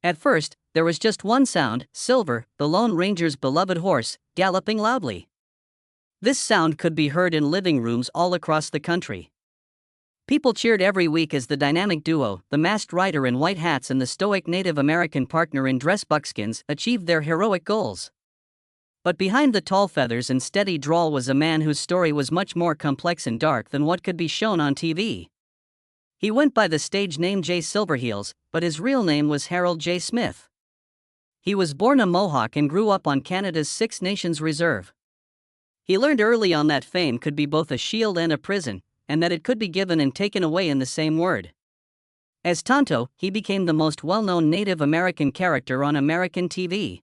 At first, there was just one sound: Silver, the Lone Ranger's beloved horse, galloping loudly. This sound could be heard in living rooms all across the country. People cheered every week as the dynamic duo, the masked rider in white hats and the stoic Native American partner in dress buckskins, achieved their heroic goals. But behind the tall feathers and steady drawl was a man whose story was much more complex and dark than what could be shown on TV. He went by the stage name J. Silverheels, but his real name was Harold J. Smith. He was born a Mohawk and grew up on Canada's Six Nations Reserve. He learned early on that fame could be both a shield and a prison, and that it could be given and taken away in the same word. As Tonto, he became the most well-known Native American character on American TV.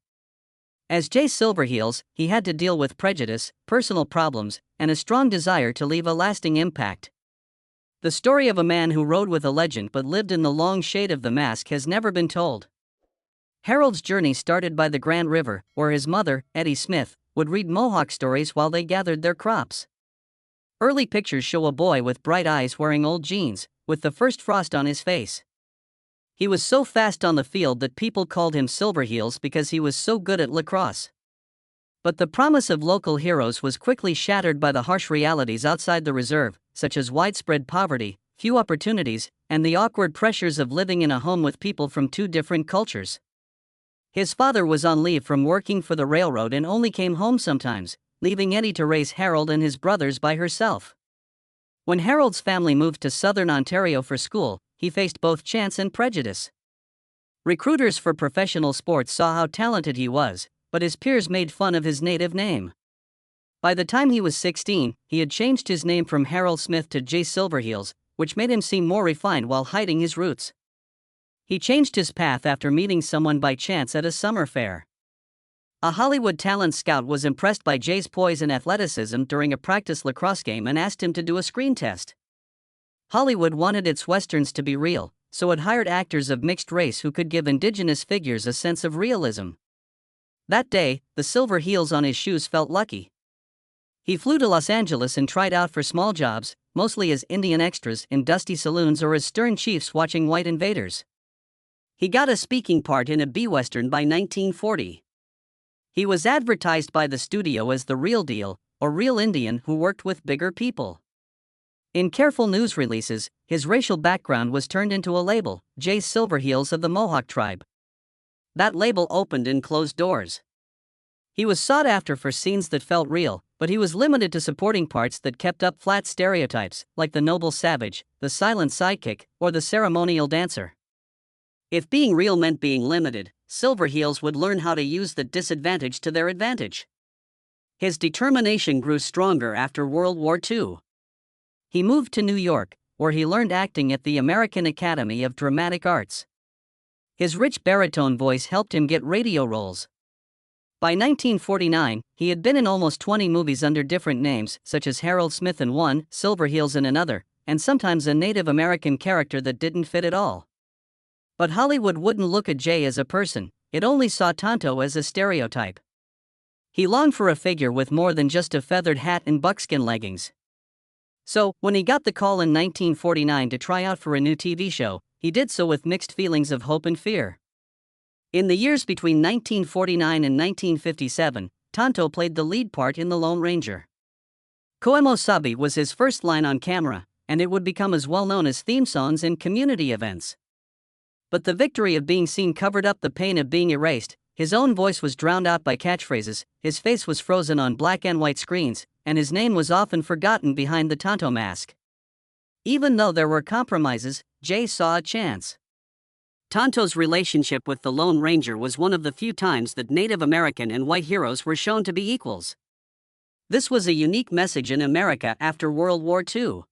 As J. Silverheels, he had to deal with prejudice, personal problems, and a strong desire to leave a lasting impact. The story of a man who rode with a legend but lived in the long shade of the mask has never been told. Harold's journey started by the Grand River, where his mother, Eddie Smith, would read Mohawk stories while they gathered their crops. Early pictures show a boy with bright eyes wearing old jeans, with the first frost on his face. He was so fast on the field that people called him Silverheels because he was so good at lacrosse. But the promise of local heroes was quickly shattered by the harsh realities outside the reserve, such as widespread poverty, few opportunities, and the awkward pressures of living in a home with people from two different cultures. His father was on leave from working for the railroad and only came home sometimes, leaving Eddie to raise Harold and his brothers by herself. When Harold's family moved to southern Ontario for school, he faced both chance and prejudice. Recruiters for professional sports saw how talented he was, but his peers made fun of his native name. By the time he was 16, he had changed his name from Harold Smith to J. Silverheels, which made him seem more refined while hiding his roots. He changed his path after meeting someone by chance at a summer fair. A Hollywood talent scout was impressed by Jay's poise and athleticism during a practice lacrosse game and asked him to do a screen test. Hollywood wanted its westerns to be real, so it hired actors of mixed race who could give indigenous figures a sense of realism. That day, the silver heels on his shoes felt lucky. He flew to Los Angeles and tried out for small jobs, mostly as Indian extras in dusty saloons or as stern chiefs watching white invaders. He got a speaking part in a B-Western by 1940. He was advertised by the studio as the real deal, or real Indian who worked with bigger people. In careful news releases, his racial background was turned into a label, J. Silverheels of the Mohawk tribe. That label opened and closed doors. He was sought after for scenes that felt real, but he was limited to supporting parts that kept up flat stereotypes, like the noble savage, the silent sidekick, or the ceremonial dancer. If being real meant being limited, Silverheels would learn how to use the disadvantage to their advantage. His determination grew stronger after World War II. He moved to New York, where he learned acting at the American Academy of Dramatic Arts. His rich baritone voice helped him get radio roles. By 1949, he had been in almost 20 movies under different names, such as Harold Smith in one, Silverheels in another, and sometimes a Native American character that didn't fit at all. But Hollywood wouldn't look at Jay as a person, it only saw Tonto as a stereotype. He longed for a figure with more than just a feathered hat and buckskin leggings. So, when he got the call in 1949 to try out for a new TV show, he did so with mixed feelings of hope and fear. In the years between 1949 and 1957, Tonto played the lead part in The Lone Ranger. Koemo Sabi was his first line on camera, and it would become as well known as theme songs in community events. But the victory of being seen covered up the pain of being erased. His own voice was drowned out by catchphrases, his face was frozen on black and white screens, and his name was often forgotten behind the Tonto mask. Even though there were compromises, Jay saw a chance. Tonto's relationship with the Lone Ranger was one of the few times that Native American and white heroes were shown to be equals. This was a unique message in America after World War II.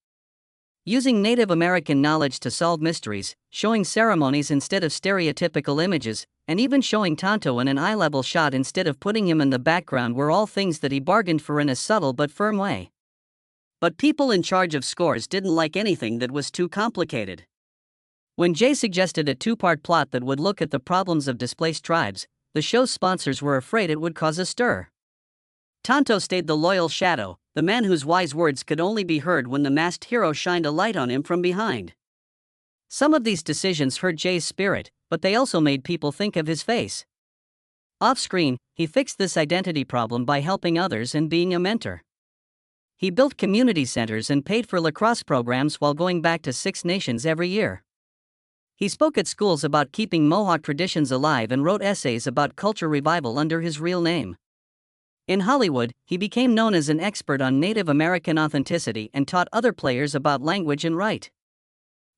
Using Native American knowledge to solve mysteries, showing ceremonies instead of stereotypical images, and even showing Tonto in an eye-level shot instead of putting him in the background were all things that he bargained for in a subtle but firm way. But people in charge of scores didn't like anything that was too complicated. When Jay suggested a two-part plot that would look at the problems of displaced tribes, the show's sponsors were afraid it would cause a stir. Tonto stayed the loyal shadow, the man whose wise words could only be heard when the masked hero shined a light on him from behind. Some of these decisions hurt Jay's spirit, but they also made people think of his face. Off-screen, he fixed this identity problem by helping others and being a mentor. He built community centers and paid for lacrosse programs while going back to Six Nations every year. He spoke at schools about keeping Mohawk traditions alive and wrote essays about culture revival under his real name. In Hollywood, he became known as an expert on Native American authenticity and taught other players about language and right.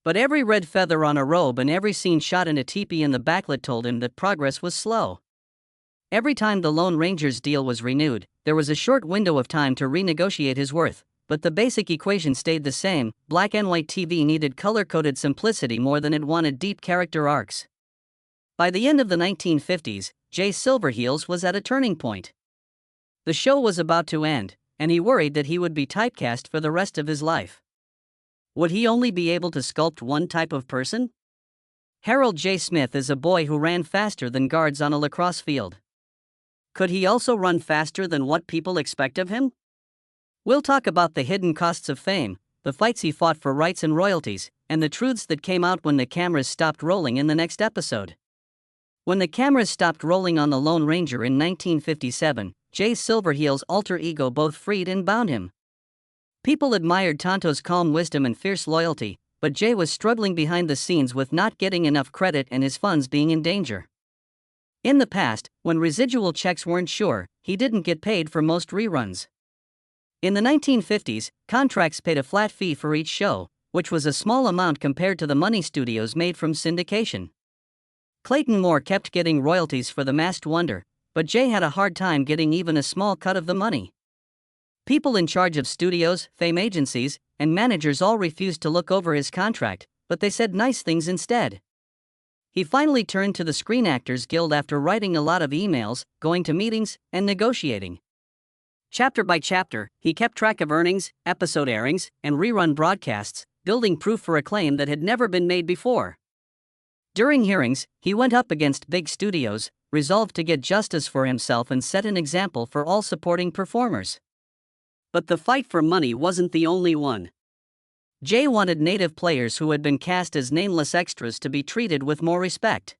But every red feather on a robe and every scene shot in a teepee in the backlit told him that progress was slow. Every time the Lone Ranger's deal was renewed, there was a short window of time to renegotiate his worth, but the basic equation stayed the same: black and white TV needed color-coded simplicity more than it wanted deep character arcs. By the end of the 1950s, Jay Silverheels was at a turning point. The show was about to end, and he worried that he would be typecast for the rest of his life. Would he only be able to sculpt one type of person? Harold J. Smith is a boy who ran faster than guards on a lacrosse field. Could he also run faster than what people expect of him? We'll talk about the hidden costs of fame, the fights he fought for rights and royalties, and the truths that came out when the cameras stopped rolling in the next episode. When the cameras stopped rolling on the Lone Ranger in 1957, Jay Silverheels' alter ego both freed and bound him. People admired Tonto's calm wisdom and fierce loyalty, but Jay was struggling behind the scenes with not getting enough credit and his funds being in danger. In the past, when residual checks weren't sure, he didn't get paid for most reruns. In the 1950s, contracts paid a flat fee for each show, which was a small amount compared to the money studios made from syndication. Clayton Moore kept getting royalties for The Masked Wonder, but Jay had a hard time getting even a small cut of the money. People in charge of studios, fame agencies, and managers all refused to look over his contract, but they said nice things instead. He finally turned to the Screen Actors Guild after writing a lot of emails, going to meetings, and negotiating. Chapter by chapter, he kept track of earnings, episode airings, and rerun broadcasts, building proof for a claim that had never been made before. During hearings, he went up against big studios, resolved to get justice for himself and set an example for all supporting performers. But the fight for money wasn't the only one. Jay wanted Native players who had been cast as nameless extras to be treated with more respect.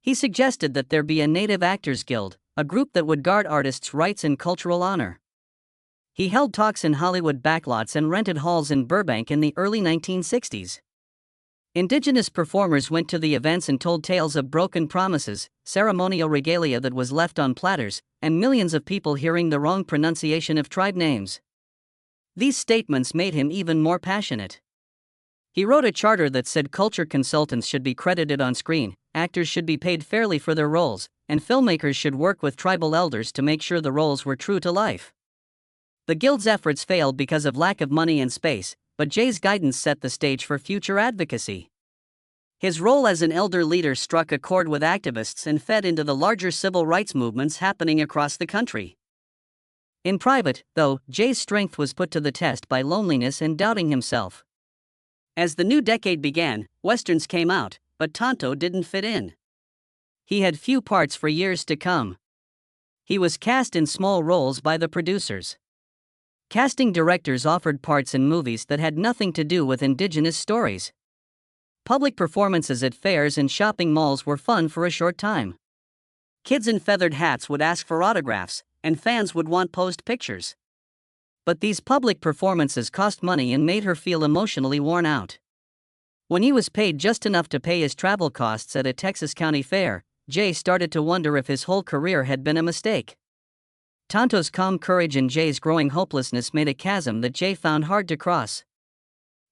He suggested that there be a Native Actors Guild, a group that would guard artists' rights and cultural honor. He held talks in Hollywood backlots and rented halls in Burbank in the early 1960s. Indigenous performers went to the events and told tales of broken promises, ceremonial regalia that was left on platters, and millions of people hearing the wrong pronunciation of tribe names. These statements made him even more passionate. He wrote a charter that said culture consultants should be credited on screen, actors should be paid fairly for their roles, and filmmakers should work with tribal elders to make sure the roles were true to life. The Guild's efforts failed because of lack of money and space, but Jay's guidance set the stage for future advocacy. His role as an elder leader struck a chord with activists and fed into the larger civil rights movements happening across the country. In private, though, Jay's strength was put to the test by loneliness and doubting himself. As the new decade began, westerns came out, but Tonto didn't fit in. He had few parts for years to come. He was cast in small roles by the producers. Casting directors offered parts in movies that had nothing to do with indigenous stories. Public performances at fairs and shopping malls were fun for a short time. Kids in feathered hats would ask for autographs, and fans would want posed pictures. But these public performances cost money and made her feel emotionally worn out. When he was paid just enough to pay his travel costs at a Texas county fair, Jay started to wonder if his whole career had been a mistake. Tonto's calm courage and Jay's growing hopelessness made a chasm that Jay found hard to cross.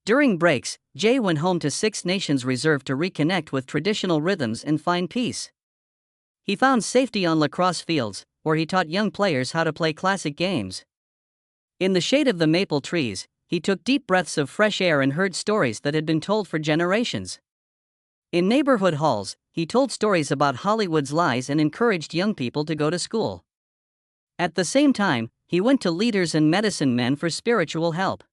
During breaks, Jay went home to Six Nations Reserve to reconnect with traditional rhythms and find peace. He found safety on lacrosse fields, where he taught young players how to play classic games. In the shade of the maple trees, he took deep breaths of fresh air and heard stories that had been told for generations. In neighborhood halls, he told stories about Hollywood's lies and encouraged young people to go to school. At the same time, he went to leaders and medicine men for spiritual help.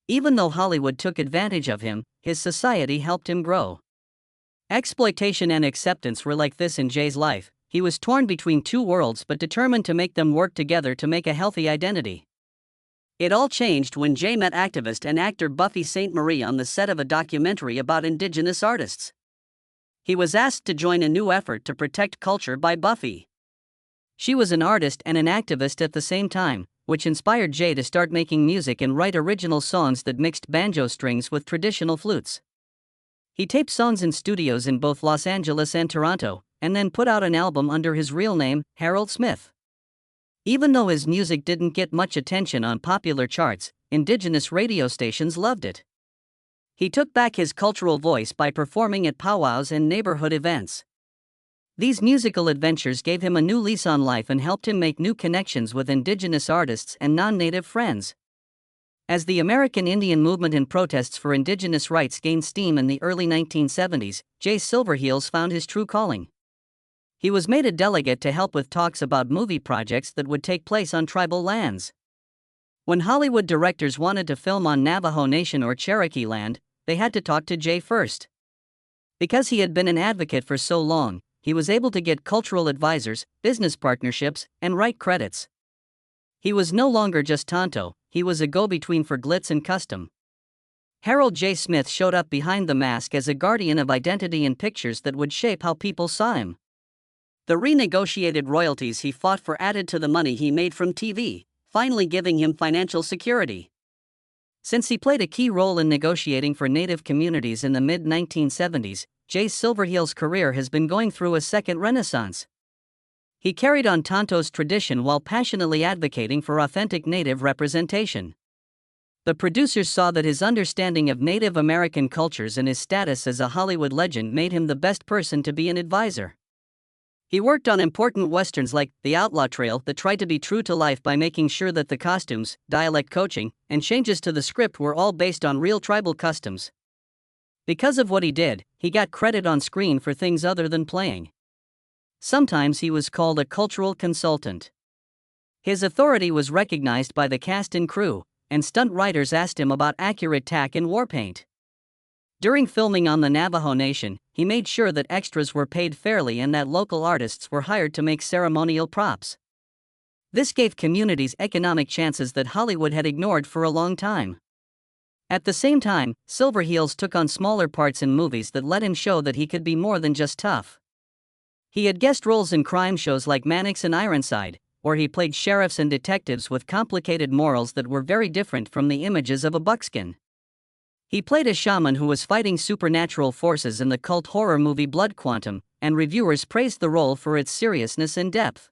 Even though Hollywood took advantage of him, his society helped him grow. Exploitation and acceptance were like this in Jay's life. He was torn between two worlds but determined to make them work together to make a healthy identity. It all changed when Jay met activist and actor Buffy St. Marie on the set of a documentary about Indigenous artists. He was asked to join a new effort to protect culture by Buffy. She was an artist and an activist at the same time, which inspired Jay to start making music and write original songs that mixed banjo strings with traditional flutes. He taped songs in studios in both Los Angeles and Toronto, and then put out an album under his real name, Harold Smith. Even though his music didn't get much attention on popular charts, indigenous radio stations loved it. He took back his cultural voice by performing at powwows and neighborhood events. These musical adventures gave him a new lease on life and helped him make new connections with indigenous artists and non-native friends. As the American Indian movement and protests for indigenous rights gained steam in the early 1970s, Jay Silverheels found his true calling. He was made a delegate to help with talks about movie projects that would take place on tribal lands. When Hollywood directors wanted to film on Navajo Nation or Cherokee land, they had to talk to Jay first. Because he had been an advocate for so long, he was able to get cultural advisors, business partnerships, and write credits. He was no longer just Tonto, he was a go-between for glitz and custom. Harold J. Smith showed up behind the mask as a guardian of identity in pictures that would shape how people saw him. The renegotiated royalties he fought for added to the money he made from TV, finally giving him financial security. Since he played a key role in negotiating for Native communities in the mid-1970s, Jay Silverheels' career has been going through a second renaissance. He carried on Tonto's tradition while passionately advocating for authentic Native representation. The producers saw that his understanding of Native American cultures and his status as a Hollywood legend made him the best person to be an advisor. He worked on important westerns like The Outlaw Trail that tried to be true to life by making sure that the costumes, dialect coaching, and changes to the script were all based on real tribal customs. Because of what he did, he got credit on screen for things other than playing. Sometimes he was called a cultural consultant. His authority was recognized by the cast and crew, and stunt writers asked him about accurate tack and war paint. During filming on the Navajo Nation, he made sure that extras were paid fairly and that local artists were hired to make ceremonial props. This gave communities economic chances that Hollywood had ignored for a long time. At the same time, Silverheels took on smaller parts in movies that let him show that he could be more than just tough. He had guest roles in crime shows like Mannix and Ironside, where he played sheriffs and detectives with complicated morals that were very different from the images of a buckskin. He played a shaman who was fighting supernatural forces in the cult horror movie Blood Quantum, and reviewers praised the role for its seriousness and depth.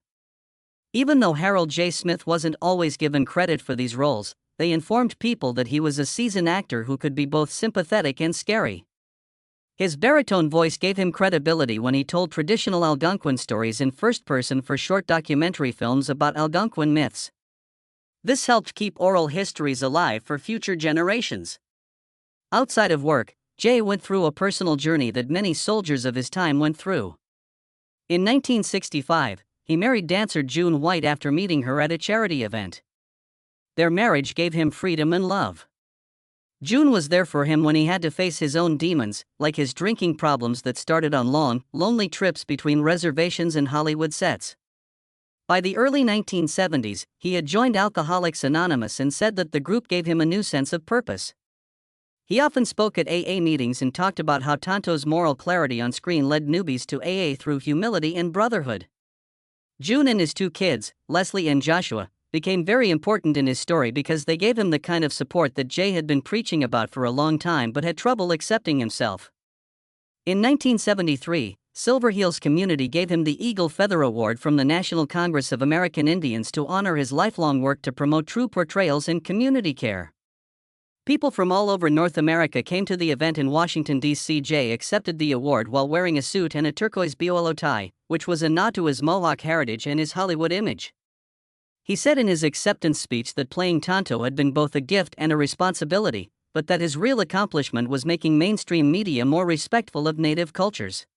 Even though Harold J. Smith wasn't always given credit for these roles, they informed people that he was a seasoned actor who could be both sympathetic and scary. His baritone voice gave him credibility when he told traditional Algonquin stories in first person for short documentary films about Algonquin myths. This helped keep oral histories alive for future generations. Outside of work, Jay went through a personal journey that many soldiers of his time went through. In 1965, he married dancer June White after meeting her at a charity event. Their marriage gave him freedom and love. June was there for him when he had to face his own demons, like his drinking problems that started on long, lonely trips between reservations and Hollywood sets. By the early 1970s, he had joined Alcoholics Anonymous and said that the group gave him a new sense of purpose. He often spoke at AA meetings and talked about how Tonto's moral clarity on screen led newbies to AA through humility and brotherhood. June and his two kids, Leslie and Joshua, became very important in his story because they gave him the kind of support that Jay had been preaching about for a long time but had trouble accepting himself. In 1973, Silverheels community gave him the Eagle Feather Award from the National Congress of American Indians to honor his lifelong work to promote true portrayals and community care. People from all over North America came to the event in Washington, D.C. Jay accepted the award while wearing a suit and a turquoise bolo tie, which was a nod to his Mohawk heritage and his Hollywood image. He said in his acceptance speech that playing Tonto had been both a gift and a responsibility, but that his real accomplishment was making mainstream media more respectful of Native cultures.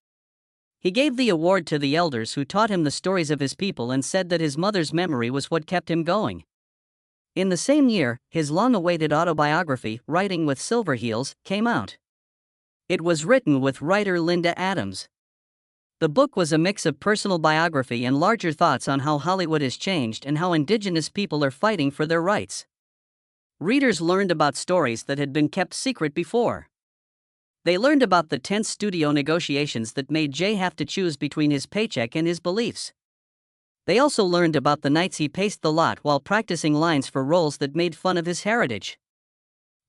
He gave the award to the elders who taught him the stories of his people and said that his mother's memory was what kept him going. In the same year, his long-awaited autobiography, Writing with Silverheels, came out. It was written with writer Linda Adams. The book was a mix of personal biography and larger thoughts on how Hollywood has changed and how indigenous people are fighting for their rights. Readers learned about stories that had been kept secret before. They learned about the tense studio negotiations that made Jay have to choose between his paycheck and his beliefs. They also learned about the nights he paced the lot while practicing lines for roles that made fun of his heritage.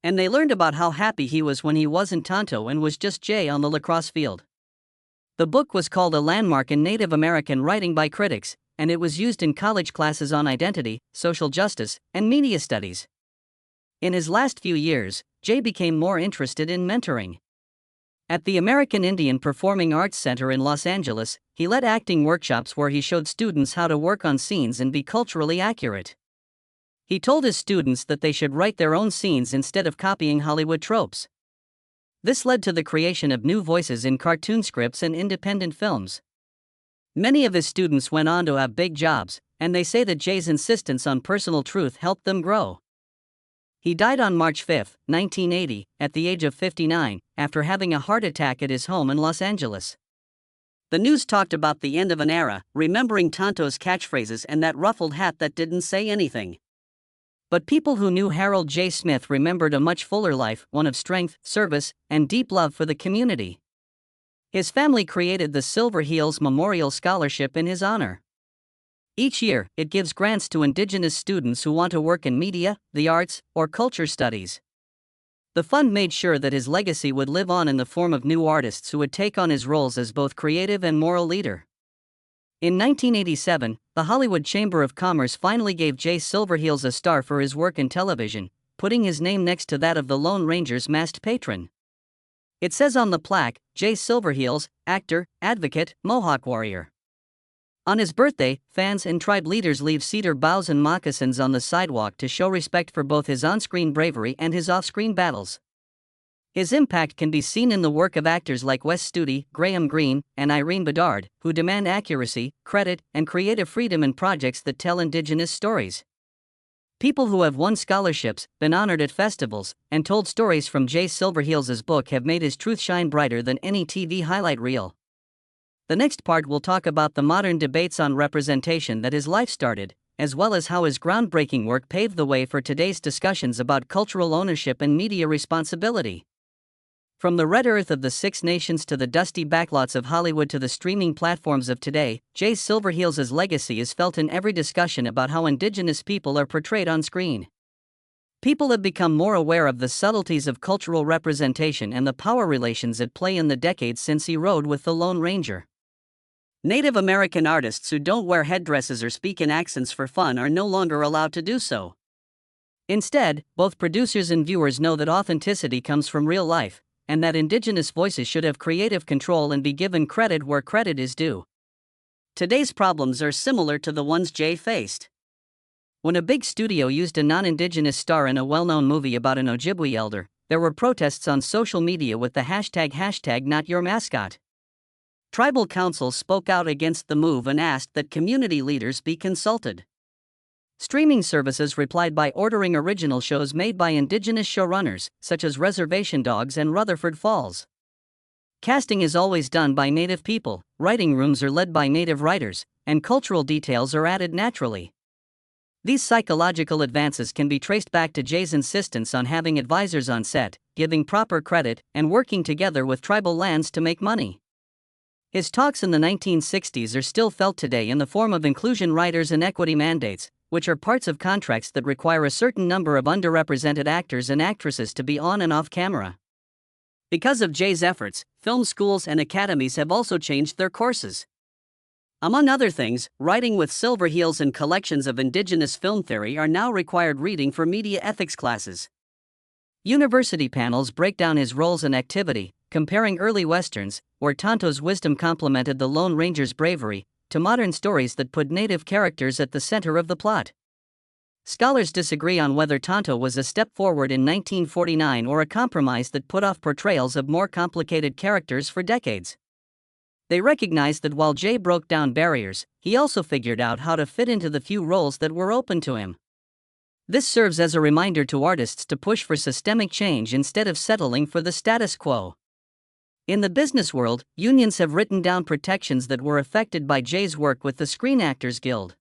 And they learned about how happy he was when he wasn't Tonto and was just Jay on the lacrosse field. The book was called a landmark in Native American writing by critics, and it was used in college classes on identity, social justice, and media studies. In his last few years, Jay became more interested in mentoring. At the American Indian Performing Arts Center in Los Angeles, he led acting workshops where he showed students how to work on scenes and be culturally accurate. He told his students that they should write their own scenes instead of copying Hollywood tropes. This led to the creation of new voices in cartoon scripts and independent films. Many of his students went on to have big jobs, and they say that Jay's insistence on personal truth helped them grow. He died on March 5, 1980, at the age of 59, after having a heart attack at his home in Los Angeles. The news talked about the end of an era, remembering Tonto's catchphrases and that ruffled hat that didn't say anything. But people who knew Harold J. Smith remembered a much fuller life, one of strength, service, and deep love for the community. His family created the Silverheels Memorial Scholarship in his honor. Each year, it gives grants to Indigenous students who want to work in media, the arts, or culture studies. The fund made sure that his legacy would live on in the form of new artists who would take on his roles as both creative and moral leader. In 1987, the Hollywood Chamber of Commerce finally gave Jay Silverheels a star for his work in television, putting his name next to that of the Lone Ranger's masked patron. It says on the plaque, Jay Silverheels, actor, advocate, Mohawk warrior. On his birthday, fans and tribe leaders leave cedar boughs and moccasins on the sidewalk to show respect for both his on-screen bravery and his off-screen battles. His impact can be seen in the work of actors like Wes Studi, Graham Greene, and Irene Bedard, who demand accuracy, credit, and creative freedom in projects that tell Indigenous stories. People who have won scholarships, been honored at festivals, and told stories from Jay Silverheels' book have made his truth shine brighter than any TV highlight reel. The next part will talk about the modern debates on representation that his life started, as well as how his groundbreaking work paved the way for today's discussions about cultural ownership and media responsibility. From the red earth of the Six Nations to the dusty backlots of Hollywood to the streaming platforms of today, Jay Silverheels' legacy is felt in every discussion about how Indigenous people are portrayed on screen. People have become more aware of the subtleties of cultural representation and the power relations at play in the decades since he rode with the Lone Ranger. Native American artists who don't wear headdresses or speak in accents for fun are no longer allowed to do so. Instead, both producers and viewers know that authenticity comes from real life, and that Indigenous voices should have creative control and be given credit where credit is due. Today's problems are similar to the ones Jay faced. When a big studio used a non-Indigenous star in a well-known movie about an Ojibwe elder, there were protests on social media with the hashtag #NotYourMascot. Tribal councils spoke out against the move and asked that community leaders be consulted. Streaming services replied by ordering original shows made by Indigenous showrunners, such as Reservation Dogs and Rutherford Falls. Casting is always done by Native people, writing rooms are led by Native writers, and cultural details are added naturally. These psychological advances can be traced back to Jay's insistence on having advisors on set, giving proper credit, and working together with tribal lands to make money. His talks in the 1960s are still felt today in the form of inclusion riders and equity mandates, which are parts of contracts that require a certain number of underrepresented actors and actresses to be on and off camera. Because of Jay's efforts, film schools and academies have also changed their courses. Among other things, writing with Silverheels and collections of Indigenous film theory are now required reading for media ethics classes. University panels break down his roles and activity, comparing early westerns, where Tonto's wisdom complemented the Lone Ranger's bravery, to modern stories that put Native characters at the center of the plot. Scholars disagree on whether Tonto was a step forward in 1949 or a compromise that put off portrayals of more complicated characters for decades. They recognize that while Jay broke down barriers, he also figured out how to fit into the few roles that were open to him. This serves as a reminder to artists to push for systemic change instead of settling for the status quo. In the business world, unions have written down protections that were affected by Jay's work with the Screen Actors Guild.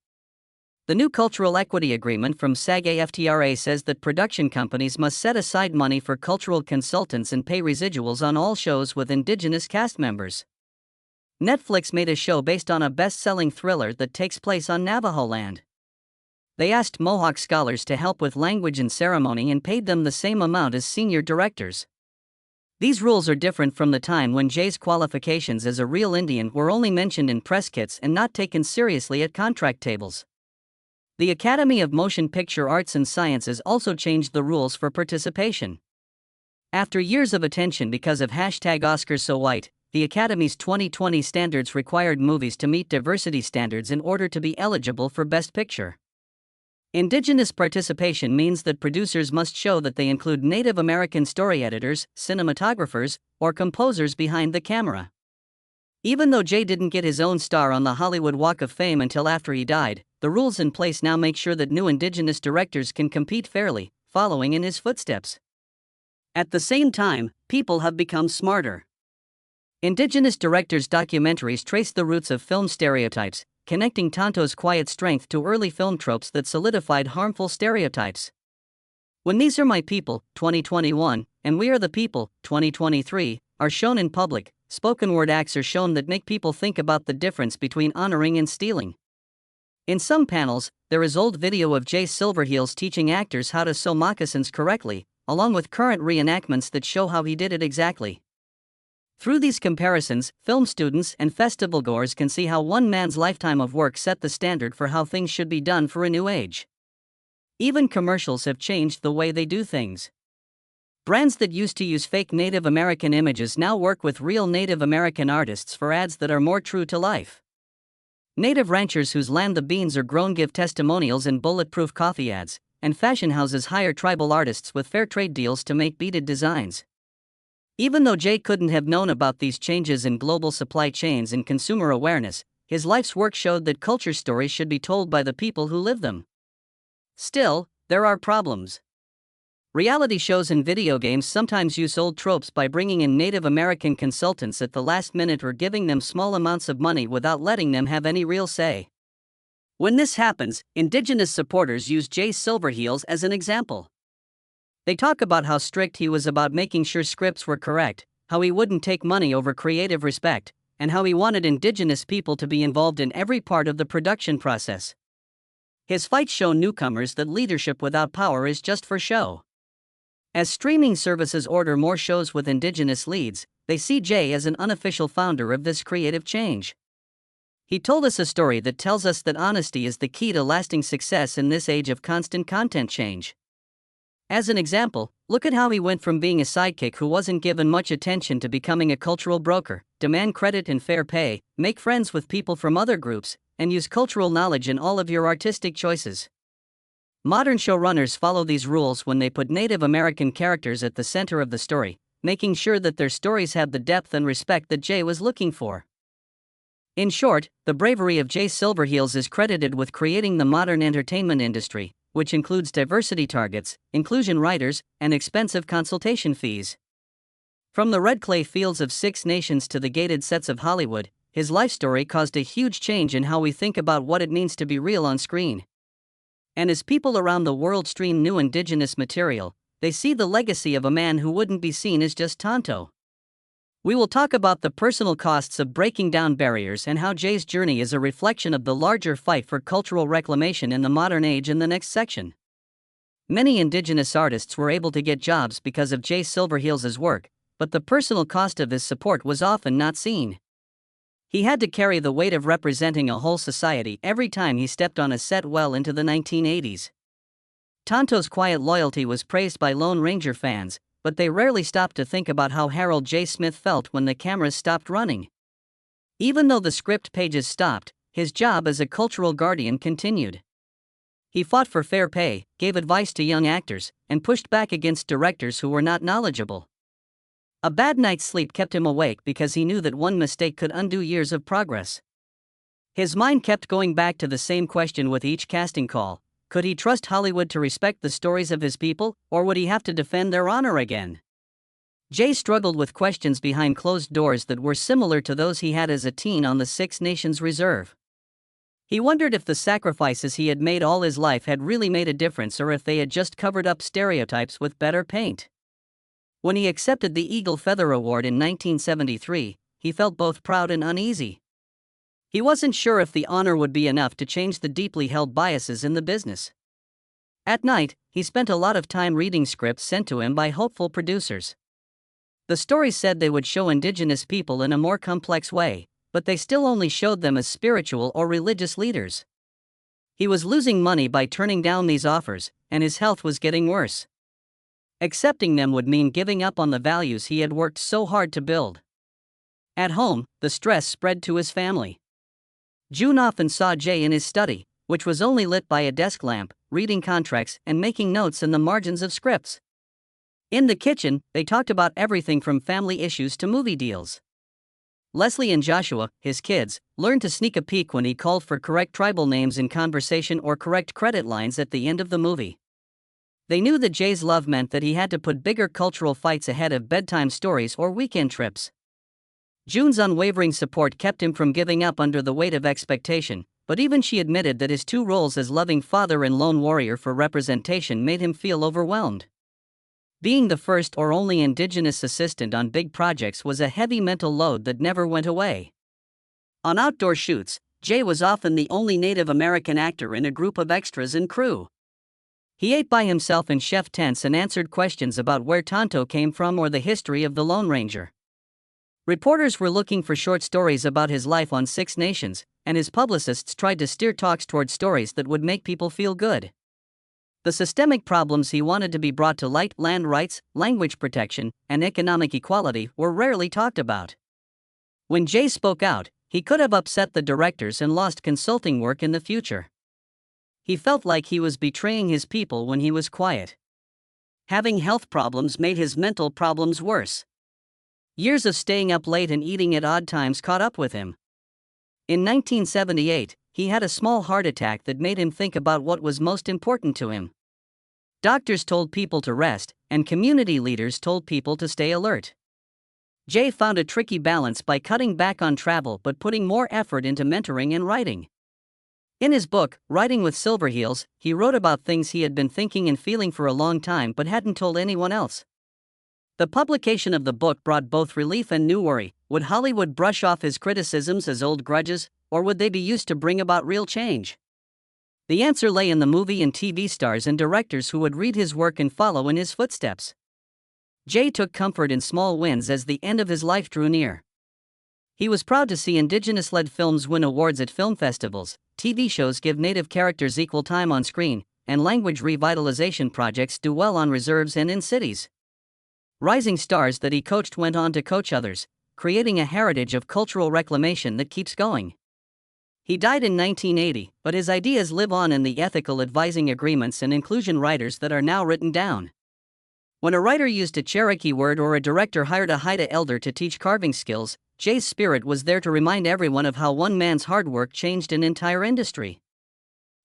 The new Cultural Equity Agreement from SAG-AFTRA says that production companies must set aside money for cultural consultants and pay residuals on all shows with Indigenous cast members. Netflix made a show based on a best-selling thriller that takes place on Navajo land. They asked Mohawk scholars to help with language and ceremony and paid them the same amount as senior directors. These rules are different from the time when Jay's qualifications as a real Indian were only mentioned in press kits and not taken seriously at contract tables. The Academy of Motion Picture Arts and Sciences also changed the rules for participation. After years of attention because of #OscarsSoWhite, the Academy's 2020 standards required movies to meet diversity standards in order to be eligible for Best Picture. Indigenous participation means that producers must show that they include Native American story editors, cinematographers, or composers behind the camera. Even though Jay didn't get his own star on the Hollywood Walk of Fame until after he died, the rules in place now make sure that new Indigenous directors can compete fairly, following in his footsteps. At the same time, people have become smarter. Indigenous directors' documentaries trace the roots of film stereotypes, connecting Tonto's quiet strength to early film tropes that solidified harmful stereotypes. When These Are My People, 2021, and We Are the People, 2023, are shown in public, spoken word acts are shown that make people think about the difference between honoring and stealing. In some panels, there is old video of Jay Silverheels teaching actors how to sew moccasins correctly, along with current reenactments that show how he did it exactly. Through these comparisons, film students and festivalgoers can see how one man's lifetime of work set the standard for how things should be done for a new age. Even commercials have changed the way they do things. Brands that used to use fake Native American images now work with real Native American artists for ads that are more true to life. Native ranchers whose land the beans are grown give testimonials in bulletproof coffee ads, and fashion houses hire tribal artists with fair trade deals to make beaded designs. Even though Jay couldn't have known about these changes in global supply chains and consumer awareness, his life's work showed that culture stories should be told by the people who live them. Still, there are problems. Reality shows and video games sometimes use old tropes by bringing in Native American consultants at the last minute or giving them small amounts of money without letting them have any real say. When this happens, Indigenous supporters use Jay Silverheels as an example. They talk about how strict he was about making sure scripts were correct, how he wouldn't take money over creative respect, and how he wanted Indigenous people to be involved in every part of the production process. His fights show newcomers that leadership without power is just for show. As streaming services order more shows with Indigenous leads, they see Jay as an unofficial founder of this creative change. He told us a story that tells us that honesty is the key to lasting success in this age of constant content change. As an example, look at how he went from being a sidekick who wasn't given much attention to becoming a cultural broker, demand credit and fair pay, make friends with people from other groups, and use cultural knowledge in all of your artistic choices. Modern showrunners follow these rules when they put Native American characters at the center of the story, making sure that their stories have the depth and respect that Jay was looking for. In short, the bravery of Jay Silverheels is credited with creating the modern entertainment industry, which includes diversity targets, inclusion writers, and expensive consultation fees. From the red clay fields of Six Nations to the gated sets of Hollywood, his life story caused a huge change in how we think about what it means to be real on screen. And as people around the world stream new Indigenous material, they see the legacy of a man who wouldn't be seen as just Tonto. We will talk about the personal costs of breaking down barriers and how Jay's journey is a reflection of the larger fight for cultural reclamation in the modern age in the next section. Many Indigenous artists were able to get jobs because of Jay Silverheels' work, but the personal cost of his support was often not seen. He had to carry the weight of representing a whole society every time he stepped on a set well into the 1980s. Tonto's quiet loyalty was praised by Lone Ranger fans, but they rarely stopped to think about how Harold J. Smith felt when the cameras stopped running. Even though the script pages stopped, his job as a cultural guardian continued. He fought for fair pay, gave advice to young actors, and pushed back against directors who were not knowledgeable. A bad night's sleep kept him awake because he knew that one mistake could undo years of progress. His mind kept going back to the same question with each casting call: could he trust Hollywood to respect the stories of his people, or would he have to defend their honor again? Jay struggled with questions behind closed doors that were similar to those he had as a teen on the Six Nations Reserve. He wondered if the sacrifices he had made all his life had really made a difference or if they had just covered up stereotypes with better paint. When he accepted the Eagle Feather Award in 1973, he felt both proud and uneasy. He wasn't sure if the honor would be enough to change the deeply held biases in the business. At night, he spent a lot of time reading scripts sent to him by hopeful producers. The stories said they would show indigenous people in a more complex way, but they still only showed them as spiritual or religious leaders. He was losing money by turning down these offers, and his health was getting worse. Accepting them would mean giving up on the values he had worked so hard to build. At home, the stress spread to his family. June often saw Jay in his study, which was only lit by a desk lamp, reading contracts and making notes in the margins of scripts. In the kitchen, they talked about everything from family issues to movie deals. Leslie and Joshua, his kids, learned to sneak a peek when he called for correct tribal names in conversation or correct credit lines at the end of the movie. They knew that Jay's love meant that he had to put bigger cultural fights ahead of bedtime stories or weekend trips. June's unwavering support kept him from giving up under the weight of expectation, but even she admitted that his two roles as loving father and lone warrior for representation made him feel overwhelmed. Being the first or only indigenous assistant on big projects was a heavy mental load that never went away. On outdoor shoots, Jay was often the only Native American actor in a group of extras and crew. He ate by himself in chef tents and answered questions about where Tonto came from or the history of the Lone Ranger. Reporters were looking for short stories about his life on Six Nations, and his publicists tried to steer talks toward stories that would make people feel good. The systemic problems he wanted to be brought to light, land rights, language protection, and economic equality, were rarely talked about. When Jay spoke out, he could have upset the directors and lost consulting work in the future. He felt like he was betraying his people when he was quiet. Having health problems made his mental problems worse. Years of staying up late and eating at odd times caught up with him. In 1978, he had a small heart attack that made him think about what was most important to him. Doctors told people to rest, and community leaders told people to stay alert. Jay found a tricky balance by cutting back on travel but putting more effort into mentoring and writing. In his book, Writing with Silverheels, he wrote about things he had been thinking and feeling for a long time but hadn't told anyone else. The publication of the book brought both relief and new worry. Would Hollywood brush off his criticisms as old grudges, or would they be used to bring about real change? The answer lay in the movie and TV stars and directors who would read his work and follow in his footsteps. Jay took comfort in small wins as the end of his life drew near. He was proud to see indigenous-led films win awards at film festivals, TV shows give native characters equal time on screen, and language revitalization projects do well on reserves and in cities. Rising stars that he coached went on to coach others, creating a heritage of cultural reclamation that keeps going. He died in 1980, but his ideas live on in the ethical advising agreements and inclusion riders that are now written down. When a writer used a Cherokee word or a director hired a Haida elder to teach carving skills, Jay's spirit was there to remind everyone of how one man's hard work changed an entire industry.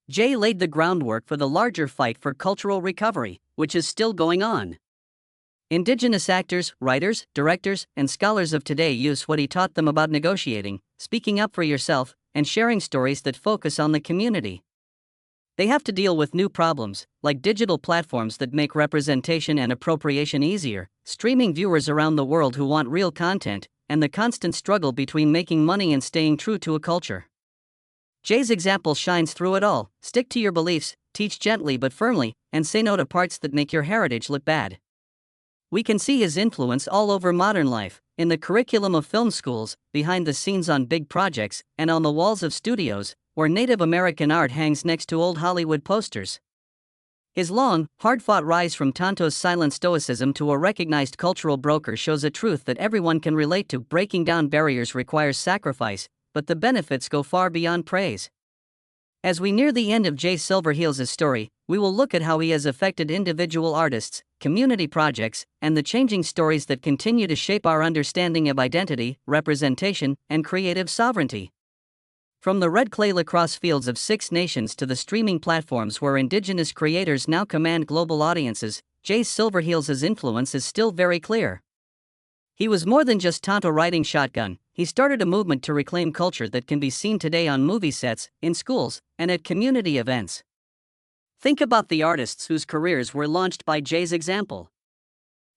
Jay laid the groundwork for the larger fight for cultural recovery, which is still going on. Indigenous actors, writers, directors, and scholars of today use what he taught them about negotiating, speaking up for yourself, and sharing stories that focus on the community. They have to deal with new problems, like digital platforms that make representation and appropriation easier, streaming viewers around the world who want real content, and the constant struggle between making money and staying true to a culture. Jay's example shines through it all. Stick to your beliefs, teach gently but firmly, and say no to parts that make your heritage look bad. We can see his influence all over modern life, in the curriculum of film schools, behind the scenes on big projects, and on the walls of studios, where Native American art hangs next to old Hollywood posters. His long, hard-fought rise from Tonto's silent stoicism to a recognized cultural broker shows a truth that everyone can relate to. Breaking down barriers requires sacrifice, but the benefits go far beyond praise. As we near the end of Jay Silverheels' story, we will look at how he has affected individual artists, community projects, and the changing stories that continue to shape our understanding of identity, representation, and creative sovereignty. From the red clay lacrosse fields of Six Nations to the streaming platforms where indigenous creators now command global audiences, Jay Silverheels' influence is still very clear. He was more than just Tonto riding shotgun, he started a movement to reclaim culture that can be seen today on movie sets, in schools, and at community events. Think about the artists whose careers were launched by Jay's example.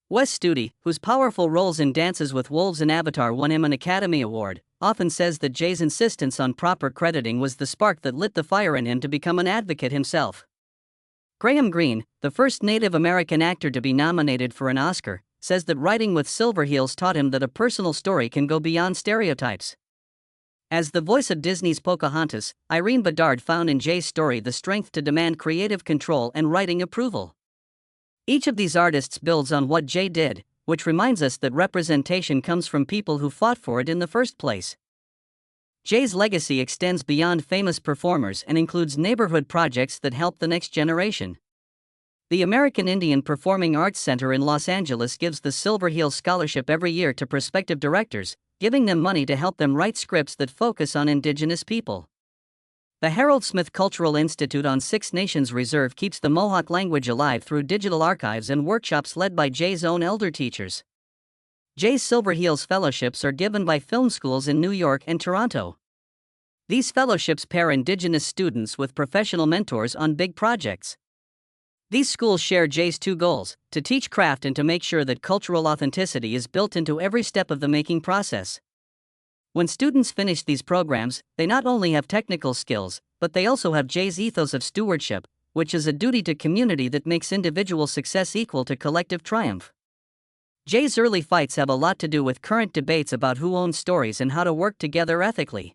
Wes Studi, whose powerful roles in Dances with Wolves and Avatar won him an Academy Award, often says that Jay's insistence on proper crediting was the spark that lit the fire in him to become an advocate himself. Graham Greene, the first Native American actor to be nominated for an Oscar, says that writing with Silverheels taught him that a personal story can go beyond stereotypes. As the voice of Disney's Pocahontas, Irene Bedard found in Jay's story the strength to demand creative control and writing approval. Each of these artists builds on what Jay did, which reminds us that representation comes from people who fought for it in the first place. Jay's legacy extends beyond famous performers and includes neighborhood projects that help the next generation. The American Indian Performing Arts Center in Los Angeles gives the Silverheels Scholarship every year to prospective directors, giving them money to help them write scripts that focus on indigenous people. The Harold Smith Cultural Institute on Six Nations Reserve keeps the Mohawk language alive through digital archives and workshops led by Jay's own elder teachers. Jay's Silverheels Fellowships are given by film schools in New York and Toronto. These fellowships pair indigenous students with professional mentors on big projects. These schools share Jay's two goals: to teach craft and to make sure that cultural authenticity is built into every step of the making process. When students finish these programs, they not only have technical skills, but they also have Jay's ethos of stewardship, which is a duty to community that makes individual success equal to collective triumph. Jay's early fights have a lot to do with current debates about who owns stories and how to work together ethically.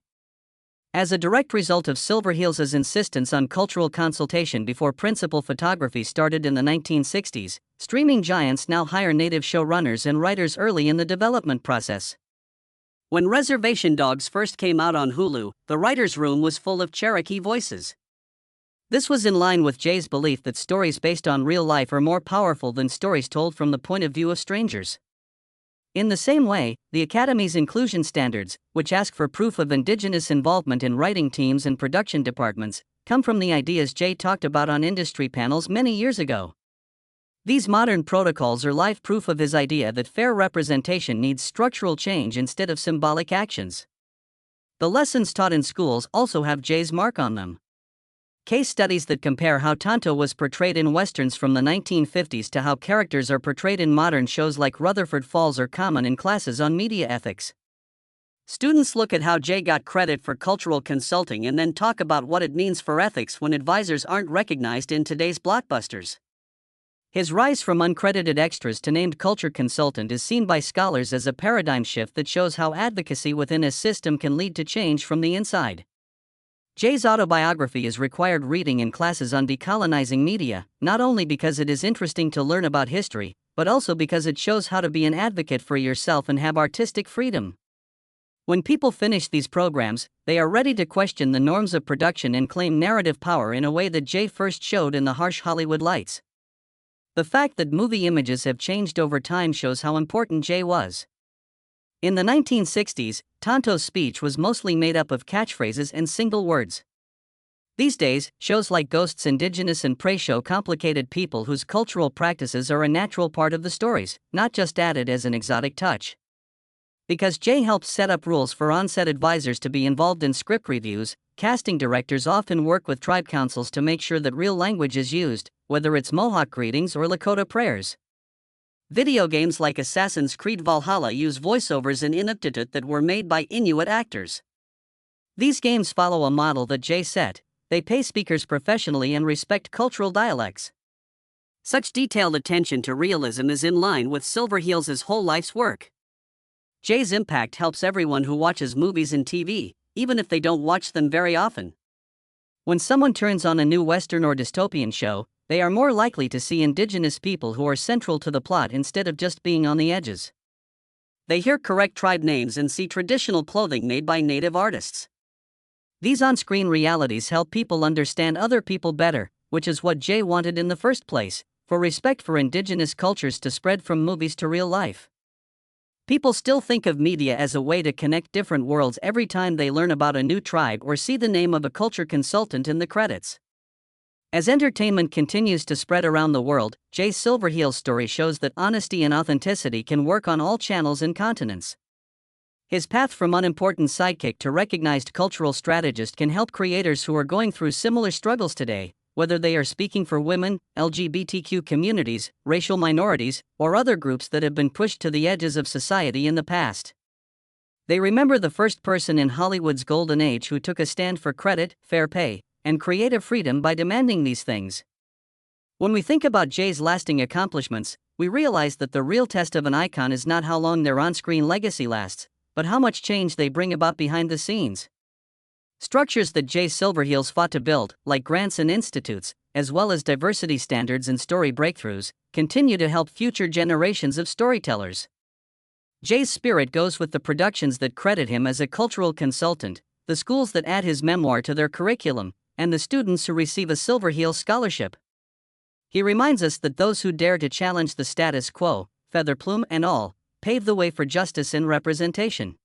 As a direct result of Silverheels' insistence on cultural consultation before principal photography started in the 1960s, streaming giants now hire native showrunners and writers early in the development process. When Reservation Dogs first came out on Hulu, the writer's room was full of Cherokee voices. This was in line with Jay's belief that stories based on real life are more powerful than stories told from the point of view of strangers. In the same way, the Academy's inclusion standards, which ask for proof of Indigenous involvement in writing teams and production departments, come from the ideas Jay talked about on industry panels many years ago. These modern protocols are live proof of his idea that fair representation needs structural change instead of symbolic actions. The lessons taught in schools also have Jay's mark on them. Case studies that compare how Tonto was portrayed in westerns from the 1950s to how characters are portrayed in modern shows like Rutherford Falls are common in classes on media ethics. Students look at how Jay got credit for cultural consulting and then talk about what it means for ethics when advisors aren't recognized in today's blockbusters. His rise from uncredited extras to named culture consultant is seen by scholars as a paradigm shift that shows how advocacy within a system can lead to change from the inside. Jay's autobiography is required reading in classes on decolonizing media, not only because it is interesting to learn about history, but also because it shows how to be an advocate for yourself and have artistic freedom. When people finish these programs, they are ready to question the norms of production and claim narrative power in a way that Jay first showed in the harsh Hollywood lights. The fact that movie images have changed over time shows how important Jay was. In the 1960s, Tonto's speech was mostly made up of catchphrases and single words. These days, shows like Ghosts, Indigenous, and Prey show complicated people whose cultural practices are a natural part of the stories, not just added as an exotic touch. Because Jay helps set up rules for on-set advisors to be involved in script reviews, casting directors often work with tribe councils to make sure that real language is used, whether it's Mohawk greetings or Lakota prayers. Video games like Assassin's Creed Valhalla use voiceovers in Inuktitut that were made by Inuit actors. These games follow a model that Jay set: they pay speakers professionally and respect cultural dialects. Such detailed attention to realism is in line with Silverheels' whole life's work. Jay's impact helps everyone who watches movies and TV, even if they don't watch them very often. When someone turns on a new Western or dystopian show, they are more likely to see indigenous people who are central to the plot instead of just being on the edges. They hear correct tribe names and see traditional clothing made by native artists. These on-screen realities help people understand other people better, which is what Jay wanted in the first place, for respect for indigenous cultures to spread from movies to real life. People still think of media as a way to connect different worlds every time they learn about a new tribe or see the name of a culture consultant in the credits. As entertainment continues to spread around the world, Jay's Silverheels story shows that honesty and authenticity can work on all channels and continents. His path from unimportant sidekick to recognized cultural strategist can help creators who are going through similar struggles today, whether they are speaking for women, LGBTQ communities, racial minorities, or other groups that have been pushed to the edges of society in the past. They remember the first person in Hollywood's golden age who took a stand for credit, fair pay, and creative freedom by demanding these things. When we think about Jay's lasting accomplishments, we realize that the real test of an icon is not how long their on-screen legacy lasts, but how much change they bring about behind the scenes. Structures that Jay Silverheels fought to build, like grants and institutes, as well as diversity standards and story breakthroughs, continue to help future generations of storytellers. Jay's spirit goes with the productions that credit him as a cultural consultant, the schools that add his memoir to their curriculum, and the students who receive a Silverheels scholarship. He reminds us that those who dare to challenge the status quo, feather plume and all, pave the way for justice and representation.